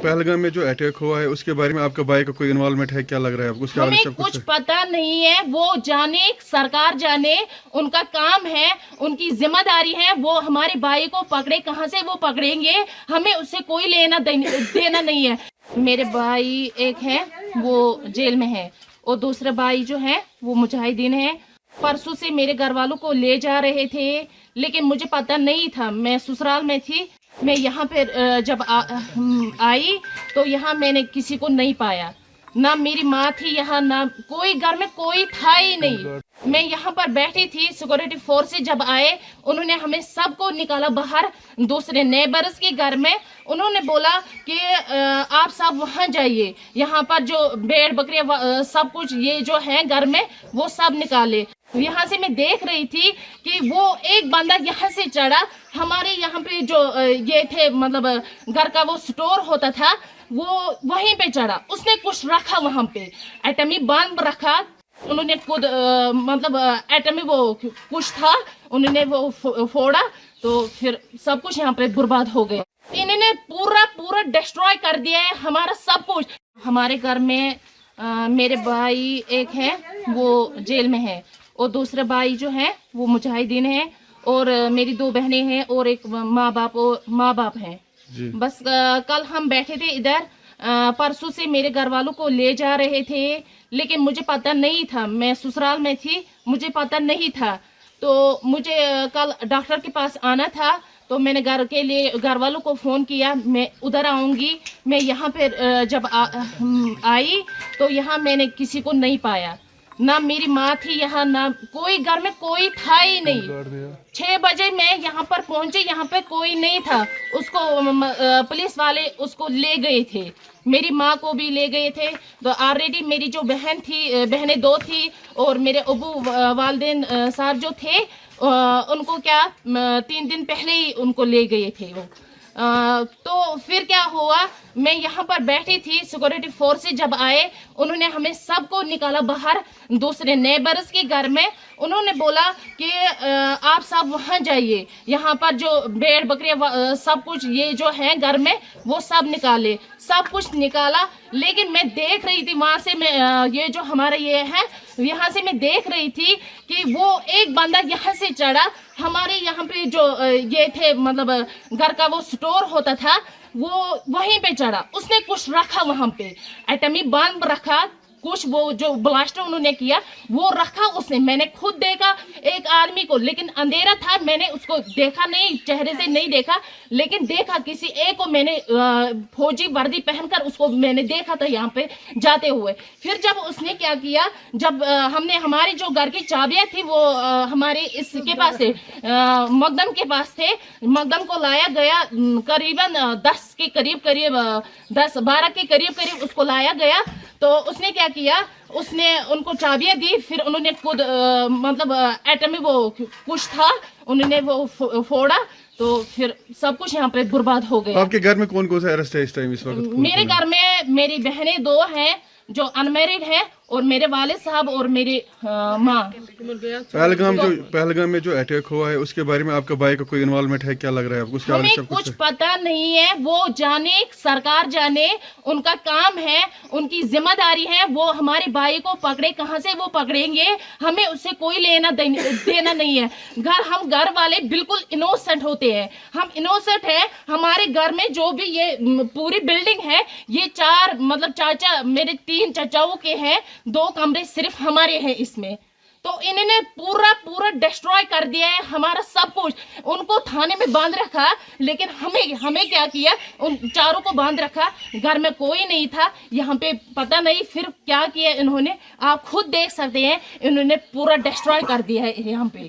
पहलगाम में जो अटैक हुआ है उसके बारे में आपका भाई का कोई इन्वॉल्वमेंट है, क्या लग रहा है आपको? उसके बारे में हमें सब कुछ पता नहीं है, वो जाने, सरकार जाने, उनका काम है, उनकी जिम्मेदारी है, वो हमारे भाई को पकड़े, कहाँ से वो पकड़ेंगे, हमें उससे कोई लेना देना नहीं है। मेरे भाई एक है वो जेल में है और दूसरा भाई जो है वो मुजाहिदीन है। परसों से मेरे घर वालों को ले जा रहे थे, लेकिन मुझे पता नहीं था, मैं ससुराल में थी। मैं यहाँ पे जब आई तो यहाँ मैंने किसी को नहीं पाया, ना मेरी माँ थी यहाँ, ना कोई घर में कोई था ही नहीं। मैं यहाँ पर बैठी थी, सिक्योरिटी फोर्स से जब आए उन्होंने हमें सबको निकाला बाहर दूसरे नेबर्स के घर में। उन्होंने बोला कि आप सब वहाँ जाइए, यहाँ पर जो भेड़ बकरियाँ सब कुछ ये जो है घर में वो सब निकाले। यहाँ से मैं देख रही थी कि वो एक बंदा यहाँ से चढ़ा, हमारे यहाँ पे जो ये थे मतलब घर का वो स्टोर होता था वो वहीं पे चढ़ा, उसने कुछ रखा वहाँ पे, एटमी बम रखा। उन्होंने खुद मतलब एटमी वो कुछ था, उन्होंने वो फोड़ा तो फिर सब कुछ यहाँ पे बर्बाद हो गया। इन्होंने पूरा डिस्ट्रॉय कर दिया है हमारा सब कुछ। हमारे घर में मेरे भाई एक है वो जेल में है और दूसरा भाई जो है वो मुजाहिदीन है और मेरी 2 बहनें हैं और एक माँ बाप हैं। बस कल हम बैठे थे इधर, परसों से मेरे घर वालों को ले जा रहे थे, लेकिन मुझे पता नहीं था, मैं ससुराल में थी, मुझे पता नहीं था। तो मुझे कल डॉक्टर के पास आना था, तो मैंने घर वालों को फ़ोन किया, मैं उधर आऊँगी। मैं यहाँ पे जब आई तो यहाँ मैंने किसी को नहीं पाया, ना मेरी माँ थी यहाँ, ना कोई घर में कोई था ही नहीं। 6 बजे मैं यहाँ पर पहुंचे, यहाँ पे कोई नहीं था। उसको पुलिस वाले उसको ले गए थे, मेरी माँ को भी ले गए थे। तो ऑलरेडी मेरी जो बहनें 2 थी और मेरे अबू वालिदैन साहब जो थे उनको क्या 3 दिन पहले ही उनको ले गए थे वो। तो फिर क्या हुआ, मैं यहाँ पर बैठी थी, सिक्योरिटी फोर्स से जब आए उन्होंने हमें सबको निकाला बाहर दूसरे नेबर्स के घर में। उन्होंने बोला कि आप सब वहाँ जाइए, यहाँ पर जो भेड़ बकरियाँ सब कुछ ये जो है घर में वो सब निकाले, सब कुछ निकाला। लेकिन मैं देख रही थी वहाँ से, मैं ये जो हमारा ये है यहाँ से मैं देख रही थी कि वो एक बंदा यहाँ से चढ़ा, हमारे यहाँ पे जो ये थे मतलब घर का वो स्टोर होता था वो वहीं पे चढ़ा, उसने कुछ रखा वहाँ पे, एटमी बम रखा, कुछ वो जो ब्लास्टर उन्होंने किया वो रखा उसने। मैंने खुद देखा एक आदमी को, लेकिन अंधेरा था, मैंने उसको देखा नहीं, चेहरे से नहीं देखा, लेकिन देखा किसी एक को मैंने फौजी वर्दी पहनकर उसको मैंने देखा था यहाँ पे जाते हुए। फिर जब उसने क्या किया, जब हमने हमारी जो घर की चाबियाँ थी वो हमारे इसके पास थे, मकदम के पास थे, मकदम को लाया गया करीबन 10 के करीब 10-12 के करीब उसको लाया गया। तो उसने क्या किया, उसने उनको चाबियां दी, फिर उन्होंने खुद मतलब एटमी वो कुछ था, उन्होंने वो फोड़ा तो फिर सब कुछ यहाँ पे बर्बाद हो गया। आपके घर में कौन कौन सा अरेस्ट है इस टाइम इस वक्त? मेरे घर में मेरी बहनें 2 हैं जो अनमैरिड है और मेरे वालिद साहब और मेरी माँ। पहलगाम में जो अटैक हुआ है उसके बारे में आपका भाई का कोई इन्वॉल्वमेंट है, क्या लग रहा है आपको? उसके बारे में हमें कुछ पता नहीं है, वो जाने, सरकार जाने, उनका काम है, उनकी जिम्मेदारी है, वो हमारे भाई को पकड़े, कहाँ से वो पकड़ेंगे, हमें उससे कोई लेना देना नहीं है। हम घर वाले बिल्कुल इनोसेंट होते हैं, हम इनोसेंट हैं। हमारे घर में जो भी ये पूरी बिल्डिंग है, ये 4 मतलब चाचा मेरे 3 चाचाओं के हैं, 2 कमरे सिर्फ हमारे हैं इसमें। तो इन्होंने पूरा डिस्ट्रॉय कर दिया है हमारा सब कुछ। उनको थाने में बांध रखा, लेकिन हमें क्या किया, उन चारों को बांध रखा, घर में कोई नहीं था यहाँ पे, पता नहीं फिर क्या किया इन्होंने, आप खुद देख सकते हैं, इन्होंने पूरा डिस्ट्रॉय कर दिया है यहाँ पे।